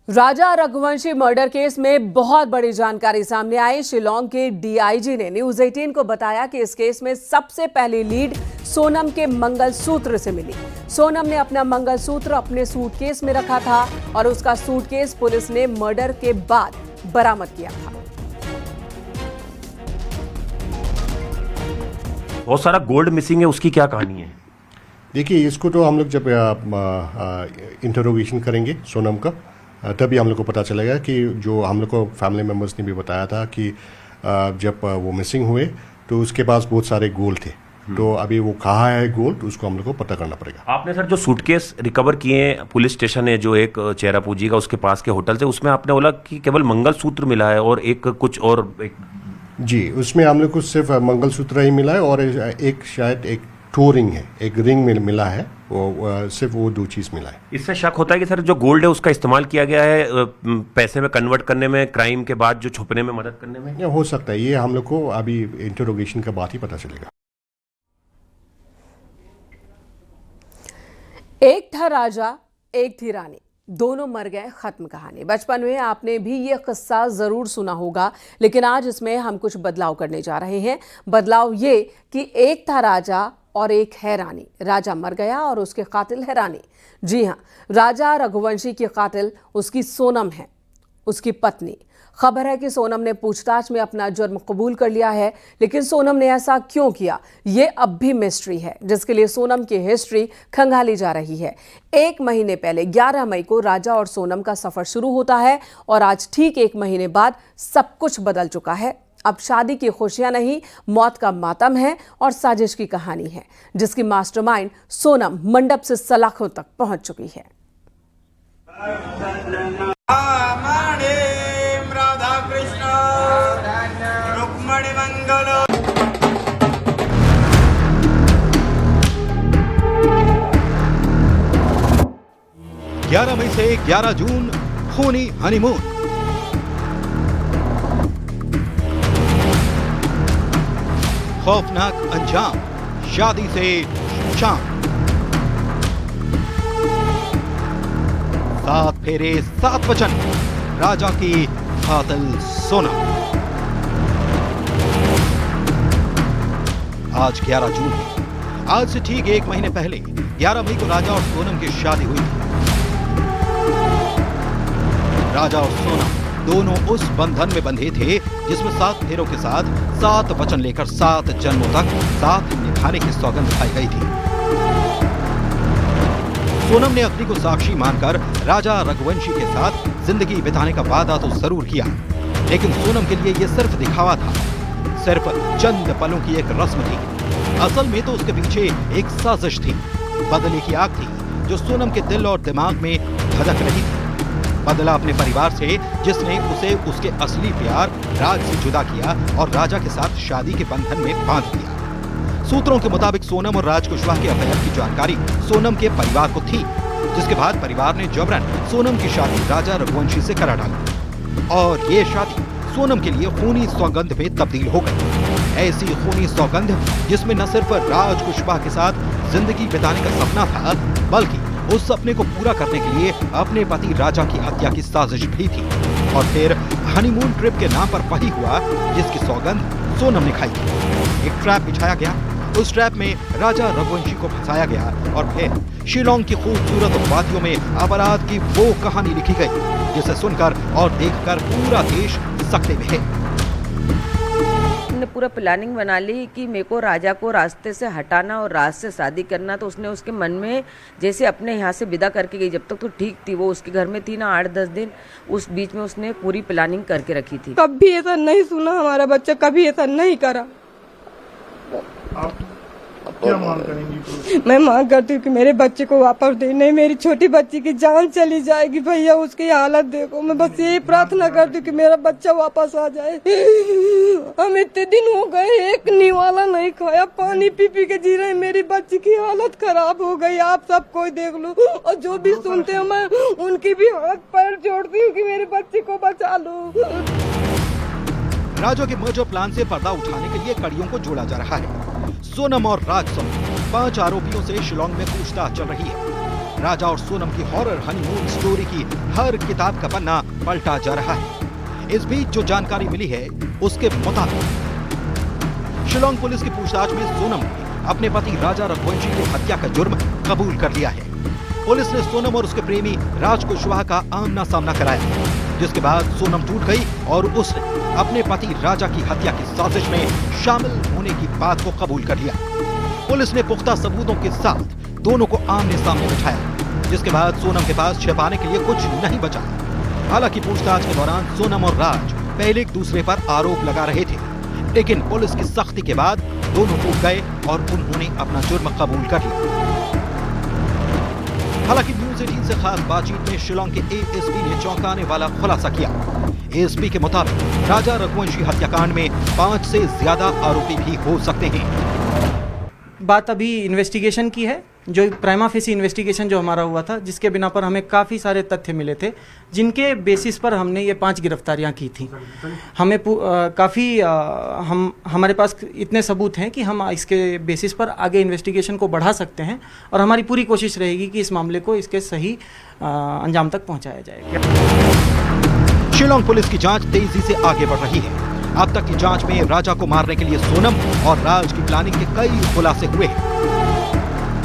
राजा Raghuvanshi murder case में बहुत बड़ी जानकारी सामने आई। शिलांग के डीआईजी ने न्यूज 18 को बताया कि इस केस में सबसे पहली लीड सोनम के मंगलसूत्र से मिली। सोनम ने अपना मंगलसूत्र अपने सूटकेस में रखा था और उसका सूटकेस पुलिस ने मर्डर के बाद बरामद किया था। बहुत सारा गोल्ड मिसिंग है, उसकी क्या कहानी है? देखिए, इसको तो हम लोग जब इंटरोगेशन करेंगे सोनम का, तभी हम लोग को पता चलेगा कि जो हम लोग को फैमिली मेम्बर्स ने भी बताया था कि जब वो मिसिंग हुए तो उसके पास बहुत सारे गोल्ड थे। तो अभी वो कहाँ है गोल्ड, उसको हम लोग को पता करना पड़ेगा। आपने सर जो सूटकेस रिकवर किए पुलिस स्टेशन है, जो एक चेरापूंजी का उसके पास के होटल से, उसमें आपने बोला कि केवल मंगलसूत्र मिला है और एक कुछ और जी, उसमें हम लोग को सिर्फ मंगलसूत्र ही मिला है और एक शायद एक टो रिंग है, एक रिंग मिला है, वो सिर्फ वो दो चीज़ मिला है। इससे शक होता है कि सर जो गोल्ड है उसका इस्तेमाल किया गया है पैसे में कन्वर्ट करने में, क्राइम के बाद जो छुपने में मदद करने में। या हो सकता है, ये हम लोग को अभी इंटरोगेशन के बाद ही पता चलेगा। एक था राजा, एक थी रानी, दोनों मर गए, खत्म कहानी। बचपन में आपने भी ये किस्सा जरूर सुना होगा, लेकिन आज इसमें हम कुछ बदलाव करने जा रहे हैं। बदलाव ये कि एक था राजा और एक है रानी। राजा मर गया और उसके कातिल है रानी। जी हां, राजा रघुवंशी की कातिल उसकी सोनम है, उसकी पत्नी। खबर है कि सोनम ने पूछताछ में अपना जुर्म कबूल कर लिया है, लेकिन सोनम ने ऐसा क्यों किया, ये अब भी मिस्ट्री है, जिसके लिए सोनम की हिस्ट्री खंगाली जा रही है। 1 महीने पहले 11 मई को राजा और सोनम का सफर शुरू होता है और आज ठीक 1 महीने बाद सब कुछ बदल चुका है। अब शादी की खुशियां नहीं, मौत का मातम है और साजिश की कहानी है, जिसकी मास्टरमाइंड सोनम मंडप से सलाखों तक पहुंच चुकी है। ग्यारह मई से 11 जून खूनी हनीमून। खौफनाक अंजाम, शादी से शाम। 7 फेरे 7 वचन, राजा की कातिल सोनम। आज 11 जून है। आज से ठीक 1 महीने पहले 11 मई को राजा और सोनम की शादी हुई थी। राजा और सोनम दोनों उस बंधन में बंधे थे जिसमें 7 फेरों के साथ 7 वचन लेकर 7 जन्मों तक साथ निभाने की सौगंध खाई गई थी। सोनम ने अग्नि को साक्षी मानकर राजा रघुवंशी के साथ जिंदगी बिताने का वादा तो जरूर किया, लेकिन सोनम के लिए यह सिर्फ दिखावा था, सिर्फ चंद पलों की एक रस्म थी। असल में तो उसके पीछे एक साजिश थी, बदले की आग थी जो सोनम के दिल और दिमाग में धधक रही थी। बदला अपने परिवार से, जिसने उसे उसके असली प्यार राज से जुदा किया और राजा के साथ शादी के बंधन में बांध दिया। सूत्रों के मुताबिक सोनम और राज कुशवाहा के अफेयर की जानकारी सोनम के परिवार को थी, जिसके बाद परिवार ने जबरन सोनम की शादी राजा रघुवंशी से करा डाली और ये शादी सोनम के लिए खूनी सौगंध में तब्दील हो गई। ऐसी खूनी सौगंध जिसमें न सिर्फ राज कुशवाहा के साथ जिंदगी बिताने का सपना था, बल्कि उस सपने को पूरा करने के लिए अपने पति राजा की हत्या की साजिश भी थी। और फिर हनीमून ट्रिप के नाम पर वही हुआ जिसकी सौगंध सोनम ने खाई थी। एक ट्रैप बिछाया गया, उस ट्रैप में राजा रघुवंशी को फंसाया गया और फिर शिलांग की खूबसूरत वादियों में अपराध की वो कहानी लिखी गई जिसे सुनकर और देखकर पूरा देश सकते में है। उसने पूरा प्लानिंग बना ली कि मेरे को राजा को रास्ते से हटाना और राज से शादी करना। तो उसने उसके मन में जैसे अपने यहाँ से विदा करके गई, जब तक तो ठीक थी, वो उसके घर में थी ना 8-10 दिन, उस बीच में उसने पूरी प्लानिंग करके रखी थी। कभी ऐसा नहीं सुना हमारा बच्चा, कभी ऐसा नहीं करा। आप क्या मांग करेंगी? मैं मांग करती हूँ कि मेरे बच्चे को वापस दे, नहीं मेरी छोटी बच्ची की जान चली जाएगी भैया, उसकी हालत देखो। मैं बस यही प्रार्थना करती हूँ कि मेरा बच्चा वापस आ जाए। हम इतने दिन हो गए, एक निवाला नहीं खाया, पानी पी पी के जी रहे, मेरी बच्ची की हालत खराब हो गई। आप सब कोई देख लो, और जो भी सुनते हैं मैं उनकी भी हाथ पैर जोड़ती हूँ कि मेरे बच्चे को बचा लो। राजा के मर्डर प्लान से पर्दा उठाने के लिए कड़ियों को जोड़ा जा रहा है। सोनम और राज समेत 5 आरोपियों से शिलांग में पूछताछ चल रही है। राजा और सोनम की हॉरर हनीमून स्टोरी की हर किताब का पन्ना पलटा जा रहा है। इस बीच जो जानकारी मिली है उसके मुताबिक शिलोंग पुलिस की पूछताछ में सोनम ने अपने पति राजा रघुवंशी की हत्या का जुर्म कबूल कर लिया है। पुलिस ने सोनम और उसके प्रेमी राज कुशवाहा का आमना सामना कराया, जिसके बाद सोनम टूट गई और उसने अपने पति राजा की हत्या की साजिश में शामिल होने की बात को कबूल कर लिया। पुलिस ने पुख्ता सबूतों के साथ दोनों को आमने सामने बिठाया, जिसके बाद सोनम के पास छिपाने के लिए कुछ नहीं बचा। हालांकि पूछताछ के दौरान सोनम और राज पहले एक दूसरे पर आरोप लगा रहे थे, लेकिन पुलिस की सख्ती के बाद दोनों टूट गए और उन्होंने अपना जुर्म कबूल कर लिया। हालांकि न्यूज़ 18 से खास बातचीत में शिलोंग के एएसपी ने चौंकाने वाला खुलासा किया। एएसपी के मुताबिक राजा रघुवंशी हत्याकांड में 5 से ज्यादा आरोपी भी हो सकते हैं। बात अभी इन्वेस्टिगेशन की है, जो प्राइमा फेसी इन्वेस्टिगेशन जो हमारा हुआ था, जिसके बिना पर हमें काफ़ी सारे तथ्य मिले थे, जिनके बेसिस पर हमने ये 5 गिरफ्तारियां की थी। हमें हमारे पास इतने सबूत हैं कि हम इसके बेसिस पर आगे इन्वेस्टिगेशन को बढ़ा सकते हैं और हमारी पूरी कोशिश रहेगी कि इस मामले को इसके सही अंजाम तक पहुँचाया जाएगा। शिलोंग पुलिस की जांच तेजी से आगे बढ़ रही है। अब तक की जांच में राजा को मारने के लिए सोनम और राज की प्लानिंग के कई खुलासे हुए हैं।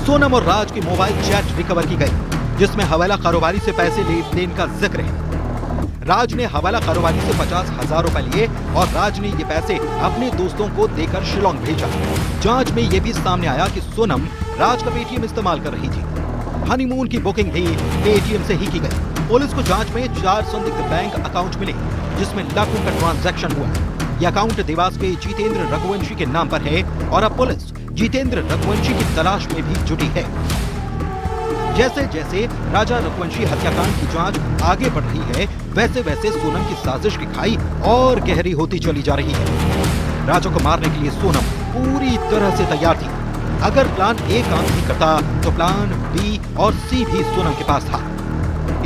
सोनम और राज की मोबाइल चैट रिकवर की गई, जिसमें हवाला कारोबारी से पैसे लेन देन का जिक्र है। राज ने हवाला कारोबारी से 50,000 रुपए लिए और राज ने ये पैसे अपने दोस्तों को देकर शिलोंग भेजा। जांच में ये भी सामने आया कि सोनम राज का पेटीएम इस्तेमाल कर रही थी। हनीमून की बुकिंग भी पेटीएम से ही की गई। पुलिस को जांच में 4 संदिग्ध बैंक अकाउंट मिले, जिसमें लाखों का ट्रांजैक्शन हुआ। यह अकाउंट देवास के जितेंद्र रघुवंशी के नाम पर है और अब पुलिस जितेंद्र रघुवंशी की तलाश में भी जुटी है। जैसे जैसे राजा रघुवंशी हत्याकांड की जांच आगे बढ़ रही है, वैसे वैसे सोनम की साजिश की खाई और गहरी होती चली जा रही है। राजा को मारने के लिए सोनम पूरी तरह से तैयार थी। अगर प्लान ए काम नहीं करता तो प्लान बी और सी भी सोनम के पास था।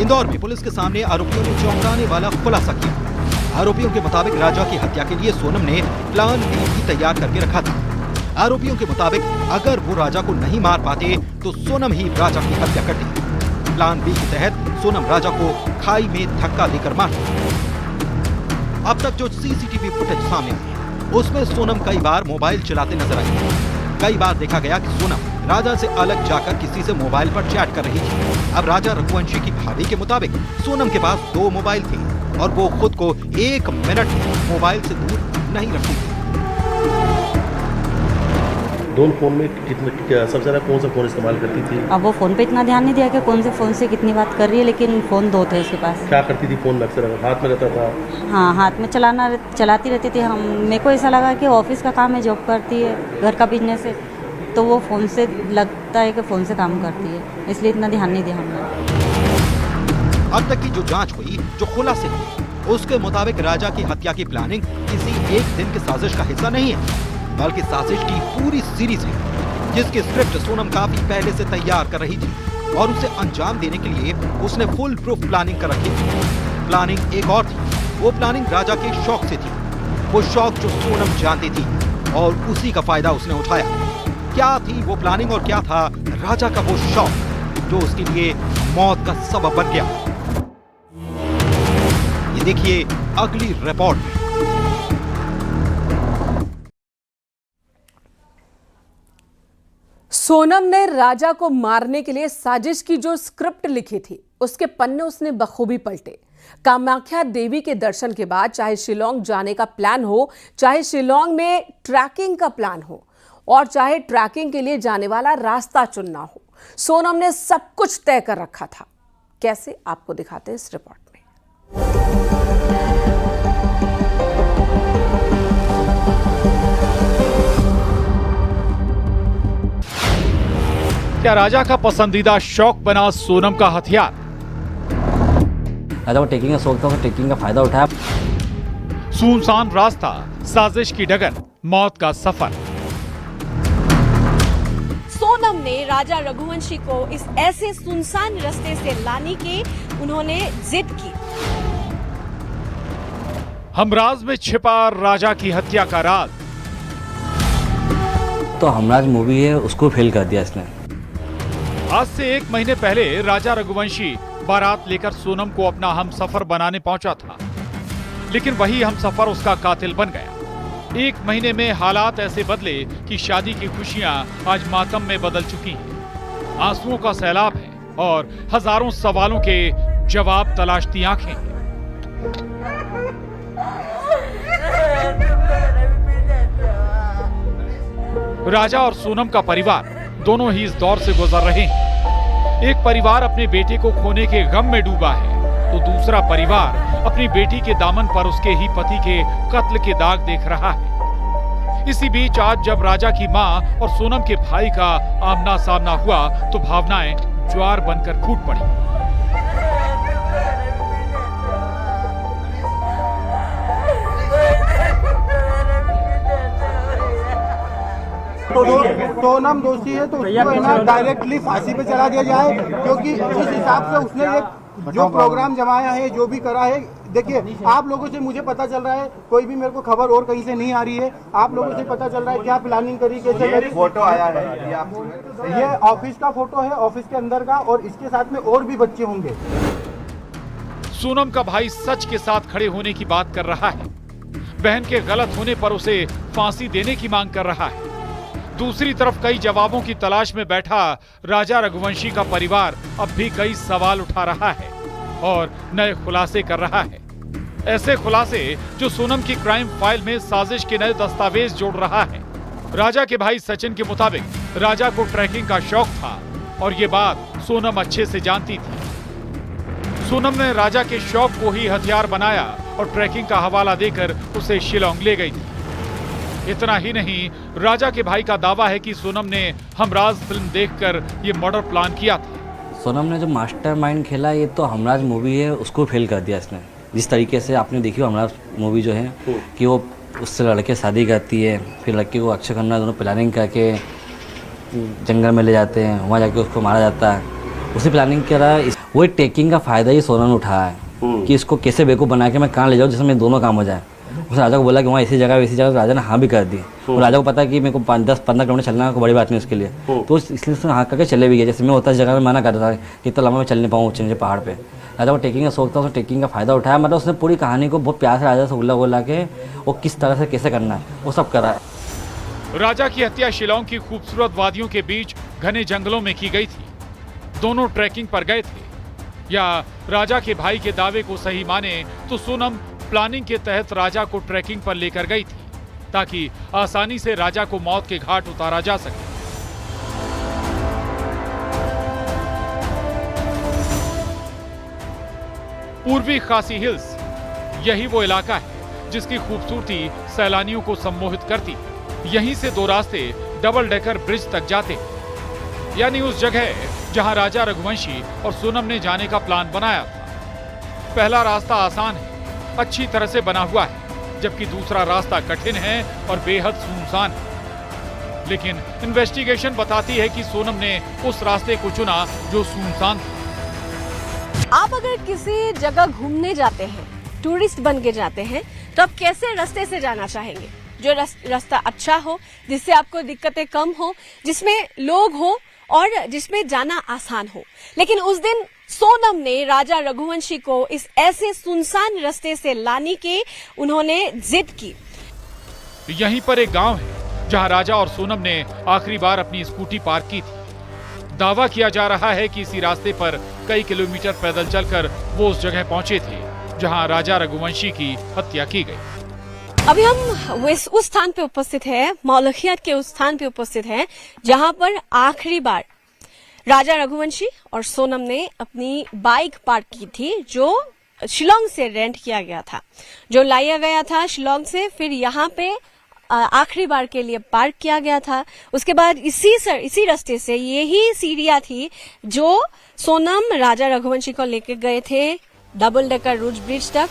इंदौर में पुलिस के सामने आरोपियों ने चौंकाने वाला खुलासा किया। आरोपियों के मुताबिक राजा की हत्या के लिए सोनम ने प्लान बी भी तैयार करके रखा था। आरोपियों के मुताबिक अगर वो राजा को नहीं मार पाते तो सोनम ही राजा की हत्या करती। प्लान बी के तहत सोनम राजा को खाई में धक्का देकर मारती। अब तक जो सीसीटीवी फुटेज सामने आई, उसमें सोनम कई बार मोबाइल चलाते नजर आई। कई बार देखा गया कि सोनम राजा से अलग जाकर किसी से मोबाइल पर चैट कर रही थी। अब राजा रघुवंशी की भाभी के मुताबिक सोनम के पास 2 मोबाइल थे और वो खुद को 1 मिनट मोबाइल से दूर नहीं रखती थी। दोनों फोन में सबसे ज्यादा कौन सा फोन इस्तेमाल करती थी? अब वो फोन पे इतना ध्यान नहीं दिया कि कौन से फोन से कितनी बात कर रही है, लेकिन फोन 2 थे उसके पास। क्या करती थी फोन में? अक्सर हाथ में रहता था? हाँ, हाथ में चलाती रहती थी। मेरे को ऐसा लगा कि ऑफिस का काम है, जॉब करती है, घर का बिजनेस है, तो वो फोन से लगता है कि फोन से काम करती है, इसलिए इतना ध्यान नहीं दिया हमने। अब तक की जो जांच हुई, जो खुलासे हुए, उसके मुताबिक राजा की हत्या की प्लानिंग किसी एक दिन की साजिश का हिस्सा नहीं है, बल्कि साजिश की पूरी सीरीज है, जिसकी स्क्रिप्ट सोनम काफी पहले से तैयार कर रही थी और उसे अंजाम देने के लिए उसने फुल प्रूफ प्लानिंग कर रखी थी। प्लानिंग एक और थी, वो प्लानिंग राजा के शौक से थी, वो शौक जो सोनम जानती थी और उसी का फायदा उसने उठाया। क्या थी वो प्लानिंग और क्या था राजा का वो शौक जो उसके लिए मौत का सबब बन गया? ये देखिए अगली रिपोर्ट में। सोनम ने राजा को मारने के लिए साजिश की जो स्क्रिप्ट लिखी थी, उसके पन्ने उसने बखूबी पलटे। कामाख्या देवी के दर्शन के बाद चाहे शिलोंग जाने का प्लान हो, चाहे शिलोंग में ट्रैकिंग का प्लान हो और चाहे ट्रैकिंग के लिए जाने वाला रास्ता चुनना हो, सोनम ने सब कुछ तय कर रखा था। कैसे, आपको दिखाते हैं इस रिपोर्ट में। क्या राजा का पसंदीदा शौक बना सोनम का हथियार? राजा को ट्रेकिंग का शौक था, ट्रेकिंग का फायदा उठाया। सुनसान रास्ता, साजिश की डगर, मौत का सफर। सोनम ने राजा रघुवंशी को इस ऐसे सुनसान रास्ते से लाने की उन्होंने जिद की। हमराज में छिपा राजा की हत्या का राज। तो हमराज मूवी है, उसको फेल कर दिया इसने। आज से 1 महीने पहले राजा रघुवंशी बारात लेकर सोनम को अपना हमसफर बनाने पहुंचा था, लेकिन वही हमसफर उसका कातिल बन गया। 1 महीने में हालात ऐसे बदले कि शादी की खुशियां आज मातम में बदल चुकी हैं। आंसुओं का सैलाब है और हजारों सवालों के जवाब तलाशती आंखें हैं। राजा और सोनम का परिवार दोनों ही इस दौर से गुजर रहे हैं। एक परिवार अपने बेटे को खोने के गम में डूबा है, तो दूसरा परिवार अपनी बेटी के दामन पर उसके ही पति के कत्ल के दाग देख रहा है। इसी बीच आज जब राजा की मां और सोनम के भाई का आमना सामना हुआ तो भावनाएं ज्वार बनकर फूट पड़ी। सोनम दोषी है तो उसको है ना डायरेक्टली फांसी पे चला दिया जाए, क्योंकि जिस हिसाब से उसने ये जो प्रोग्राम जमाया है, जो भी करा है, देखिए आप लोगों से मुझे पता चल रहा है, कोई भी मेरे को खबर और कहीं से नहीं आ रही है, आप लोगों से पता चल रहा है क्या प्लानिंग करी, कैसे करी। फोटो आया है, ये ऑफिस का फोटो है, ऑफिस के अंदर का, और इसके साथ में और भी बच्चे होंगे। सोनम का भाई सच के साथ खड़े होने की बात कर रहा है। बहन के गलत होने पर उसे फांसी देने की मांग कर रहा है। दूसरी तरफ कई जवाबों की तलाश में बैठा राजा रघुवंशी का परिवार अब भी कई सवाल उठा रहा है और नए खुलासे कर रहा है। ऐसे खुलासे जो सोनम की क्राइम फाइल में साजिश के नए दस्तावेज जोड़ रहा है। राजा के भाई सचिन के मुताबिक राजा को ट्रैकिंग का शौक था और ये बात सोनम अच्छे से जानती थी। सोनम ने राजा के शौक को ही हथियार बनाया और ट्रैकिंग का हवाला देकर उसे शिलोंग ले गई थी। इतना ही नहीं, राजा के भाई का दावा है कि सोनम ने हमराज फिल्म देखकर ये मर्डर प्लान किया था। सोनम ने जो मास्टरमाइंड खेला, ये तो हमराज मूवी है, उसको फेल कर दिया इसने। जिस तरीके से आपने देखी हमराज मूवी जो है कि वो उससे लड़के शादी करती है, फिर लड़के को अक्षय खन्ना दोनों प्लानिंग करके जंगल में ले जाते हैं, वहाँ जाके उसको मारा जाता है। उसी प्लानिंग करा, वही टेकिंग का फायदा ही सोनम ने उठाया है कि इसको कैसे बेवकूफ़ बना के मैं कहाँ ले जाऊँ जिसमें दोनों काम हो जाए। उसने राजा को बोला कि वहाँ ऐसी जगह वैसी जगह, राजा ने हाँ भी कर दी। और राजा को पता है कि मेरे को 10-15 किलोमीटर चलना कोई बड़ी बात नहीं उसके लिए, तो इसलिए उसने हाँ करके चले भी गए। जैसे मैं होता इस जगह में मना कर रहा था कि इतना लंबा मैं चल नहीं पाऊँ ऊँचे पहाड़ पे। राजा को टेकिंग का शौक था, उसने टेकिंग का फायदा उठाया। मतलब उसने पूरी कहानी को बहुत प्यार से राजा से उगला के वो किस तरह से कैसे करना है वो सब करा है। राजा की हत्या शिलोंग की खूबसूरत वादियों के बीच घने जंगलों में की गई थी। दोनों ट्रैकिंग पर गए थे, या राजा के भाई के दावे को सही माने तो सोनम प्लानिंग के तहत राजा को ट्रैकिंग पर लेकर गई थी ताकि आसानी से राजा को मौत के घाट उतारा जा सके। पूर्वी खासी हिल्स, यही वो इलाका है जिसकी खूबसूरती सैलानियों को सम्मोहित करती है। यहीं से 2 रास्ते डबल डेकर ब्रिज तक जाते हैं, यानी उस जगह जहां राजा रघुवंशी और सोनम ने जाने का प्लान बनाया था। पहला रास्ता आसान है, अच्छी तरह से बना हुआ है, जबकि दूसरा रास्ता कठिन है और बेहद सुनसान है। लेकिन इन्वेस्टिगेशन बताती है कि सोनम ने उस रास्ते को चुना जो सुनसान था। आप अगर किसी जगह घूमने जाते हैं, टूरिस्ट बन के जाते हैं, तो आप कैसे रास्ते से जाना चाहेंगे? जो रास्ता अच्छा हो, जिससे आपको दिक्कतें कम हो, जिसमें लोग हो और जिसमें जाना आसान हो। लेकिन उस दिन सोनम ने राजा रघुवंशी को इस ऐसे सुनसान रास्ते से लाने की उन्होंने जिद की। यहीं पर एक गांव है जहां राजा और सोनम ने आखिरी बार अपनी स्कूटी पार्क की थी। दावा किया जा रहा है कि इसी रास्ते पर कई किलोमीटर पैदल चलकर वो उस जगह पहुंचे थे जहां राजा रघुवंशी की हत्या की गई। अभी हम उस स्थान पे उपस्थित हैं, मौलखियत के उस स्थान पे उपस्थित हैं जहां पर आखिरी बार राजा रघुवंशी और सोनम ने अपनी बाइक पार्क की थी, जो शिलोंग से रेंट किया गया था, जो लाया गया था शिलोंग से, फिर यहाँ पे आखिरी बार के लिए पार्क किया गया था। उसके बाद इसी रास्ते से यही सीढ़ियां थी जो सोनम राजा रघुवंशी को लेकर गए थे डबल डेकर रूज ब्रिज तक।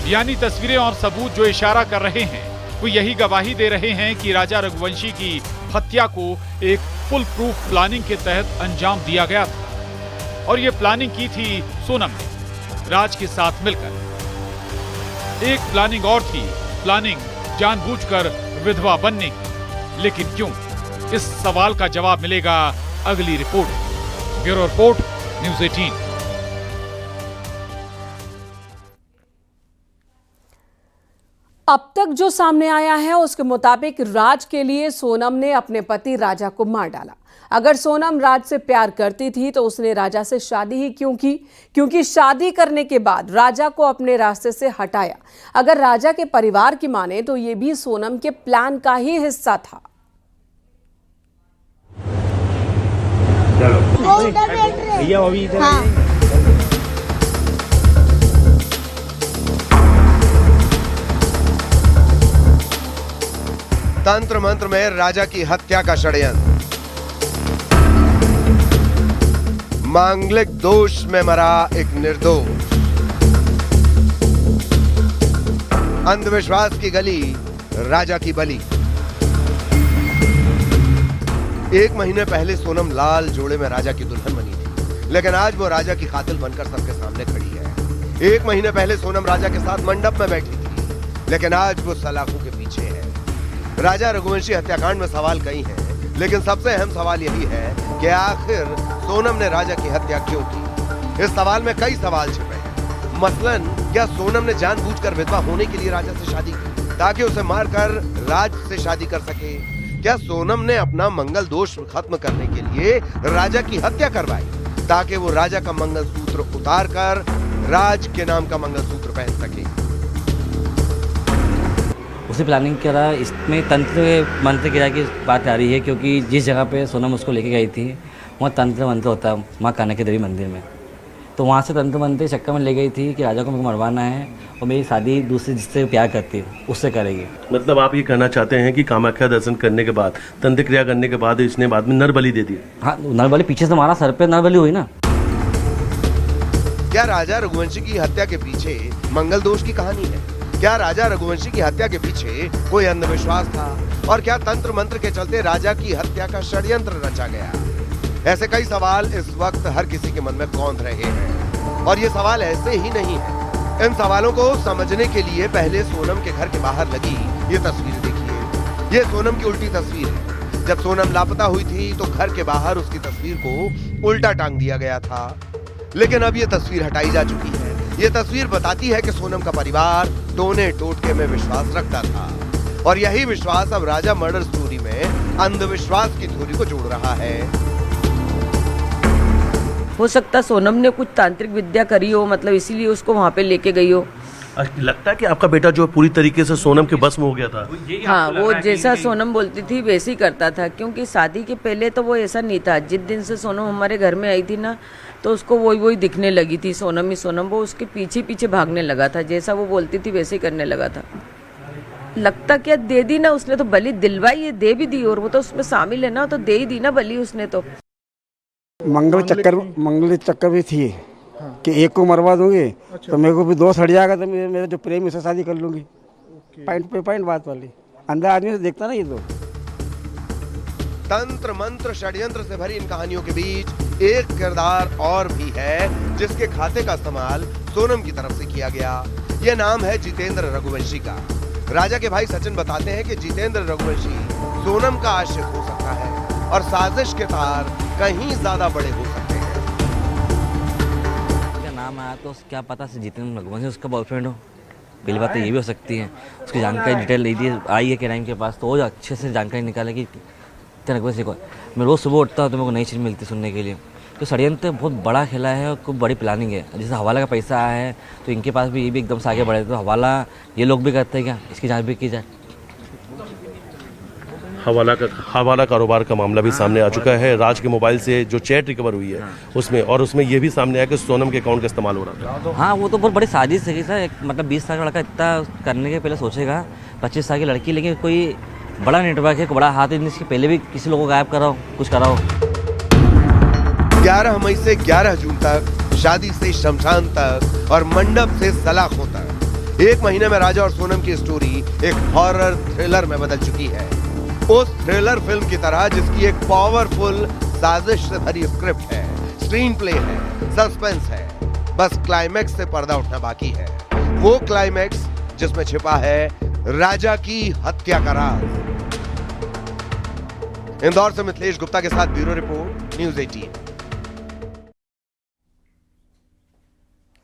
यानी तस्वीरें और सबूत जो इशारा कर रहे हैं वो यही गवाही दे रहे हैं कि राजा रघुवंशी की हत्या को एक फुल प्रूफ प्लानिंग के तहत अंजाम दिया गया था। और ये प्लानिंग की थी सोनम ने राज के साथ मिलकर। एक प्लानिंग और थी, प्लानिंग जानबूझकर विधवा बनने की। लेकिन क्यों? इस सवाल का जवाब मिलेगा अगली रिपोर्ट। Bureau report, news 18। अब तक जो सामने आया है उसके मुताबिक राज के लिए सोनम ने अपने पति राजा को मार डाला। अगर सोनम राज से प्यार करती थी तो उसने राजा से शादी ही क्यों की? क्योंकि शादी करने के बाद राजा को अपने रास्ते से हटाया। अगर राजा के परिवार की माने तो ये भी सोनम के प्लान का ही हिस्सा था। तंत्र मंत्र में राजा की हत्या का षड्यंत्र, मांगलिक दोष में मरा एक निर्दोष, अंधविश्वास की गली, राजा की बलि। 1 महीने पहले सोनम लाल जोड़े में राजा की दुल्हन बनी थी, लेकिन आज वो राजा की कातिल बनकर सबके सामने खड़ी है। 1 महीने पहले सोनम राजा के साथ मंडप में बैठी थी, लेकिन आज वो सलाखों के पीछे है। राजा रघुवंशी हत्याकांड में सवाल कई हैं, लेकिन सबसे अहम सवाल यही है कि आखिर सोनम ने राजा की हत्या क्यों की। इस सवाल में कई सवाल छिपे हैं। मसलन, क्या सोनम ने जानबूझकर विधवा होने के लिए राजा से शादी की ताकि उसे मारकर राज से शादी कर सके? क्या सोनम ने अपना मंगल दोष खत्म करने के लिए राजा की हत्या करवाई ताकि वो राजा का मंगलसूत्र उतार कर राज के नाम का मंगलसूत्र पहन सके? उसे प्लानिंग करा। इसमें तंत्र मंत्र गिरा की बात आ रही है, क्योंकि जिस जगह पे सोनम उसको लेके गई थी वहाँ तंत्र मंत्र होता है, माँ कामाख्या देवी मंदिर में। तो वहाँ से तंत्र मंत्र चक्कर में ले गई थी कि राजा को मेरे को मरवाना है और मेरी शादी दूसरे जिससे प्यार करती है उससे करेगी। मतलब आप ये कहना चाहते हैं कि कामाख्या दर्शन करने के बाद, तंत्र क्रिया करने के बाद इसने बाद में नरबलि दे दी? हाँ, नरबलि पीछे से मारा, सर पे नरबलि हुई ना। क्या राजा रघुवंशी की हत्या के पीछे मंगल दोष की कहानी है? क्या राजा रघुवंशी की हत्या के पीछे कोई अंधविश्वास था? और क्या तंत्र मंत्र के चलते राजा की हत्या का षड्यंत्र रचा गया? ऐसे कई सवाल इस वक्त हर किसी के मन में कौंध रहे हैं, और ये सवाल ऐसे ही नहीं है। इन सवालों को समझने के लिए पहले सोनम के घर के बाहर लगी ये तस्वीर देखिए। ये सोनम की उल्टी तस्वीर है। जब सोनम लापता हुई थी तो घर के बाहर उसकी तस्वीर को उल्टा टांग दिया गया था, लेकिन अब ये तस्वीर हटाई जा चुकी है। ये तस्वीर बताती है कि सोनम का परिवार टोने टोटके में विश्वास रखता था, और यही विश्वास अब राजा मर्डर स्टोरी में अंधविश्वास की थ्योरी को जोड़ रहा है। हो सकता सोनम ने कुछ तांत्रिक विद्या करी हो, मतलब इसीलिए उसको वहाँ पे लेके गई हो। लगता है कि आपका बेटा जो पूरी तरीके से सोनम के बस में हो गया था। हाँ, वो जैसा सोनम बोलती थी वैसे ही करता था, क्योंकि शादी के पहले तो वो ऐसा नहीं था। जिस दिन से सोनम हमारे घर में आई थी ना, तो उसको वही दिखने लगी थी, सोनम ही सोनम। वो उसके पीछे पीछे भागने लगा था, जैसा वो बोलती थी वैसे ही करने लगा था। लगता क्या दे दी ना उसने, तो बलि दिलवाई है, दे भी दी, और वो तो उसमें शामिल है ना, तो दे ही दी ना बलि उसने। तो मंगल चक्कर भी थी कि एक को मरवा दूंगी तो मेरे को भी 2 हट जाएगा, तो मेरा जो प्रेम उससे शादी कर लूंगी। पॉइंट पे पॉइंट बात वाली, अंदर आदमी से देखता ना ये तो। तंत्र मंत्र षड्यंत्र से भरी इन कहानियों के बीच एक किरदार और भी है जिसके खाते का इस्तेमाल सोनम की तरफ से किया गया। यह नाम है जितेंद्र रघुवंशी का। राजा के भाई सचिन बताते हैं कि जितेंद्र रघुवंशी सोनम का आशिक हो सकता है, और साजिश के तार कहीं ज्यादा बड़े हो सकते हैं। क्या नाम आया तो क्या पता से जितेंद्र रघुवंशी उसका बॉयफ्रेंड हो। पहली बात तो ये भी हो सकती है। उसकी जानकारी डिटेल ले दी आई है क्राइम के पास, तो वो अच्छे से जानकारी निकाले कि रघुवंशी को। मैं रोज सुबह उठता हूँ तो मेरे को नई चीज़ मिलती सुनने के लिए। तो षड्यंत्र बहुत बड़ा खेला है और खूब बड़ी प्लानिंग है। जैसे हवाला का पैसा आया है तो इनके पास भी ये भी एकदम से आगे बढ़े, तो हवाला ये लोग भी करते हैं क्या, इसकी जांच भी की जाए। हवाला कारोबार का मामला भी सामने आ चुका है। राज के मोबाइल से जो चैट रिकवर हुई है उसमें ये भी सामने आया कि सोनम के अकाउंट का इस्तेमाल हो रहा था। हाँ, वो तो बहुत बड़ी साजिश है सर। मतलब 20 साल का लड़का इतना करने के पहले सोचेगा, 25 साल की लड़की, लेकिन कोई बड़ा नेटवर्क है, बड़ा हाथ है, इसके पहले भी किसी लोगों को गायब कराओ, कुछ कराओ। 11 मई से 11 जून तक, शादी से शमशान तक और मंडप से सलाखों तक, 1 महीने में राजा और सोनम की स्टोरी एक हॉरर थ्रिलर में बदल चुकी है। उस थ्रिलर फिल्म की तरह जिसकी एक पावरफुल साजिश से भरी स्क्रिप्ट है, स्क्रीन प्ले है, सस्पेंस है, बस क्लाइमैक्स से पर्दा उठना बाकी है। वो क्लाइमैक्स जिसमें छिपा है राजा की हत्या का राज। इंदौर से मिथिलेश गुप्ता के साथ ब्यूरो रिपोर्ट, न्यूज 18।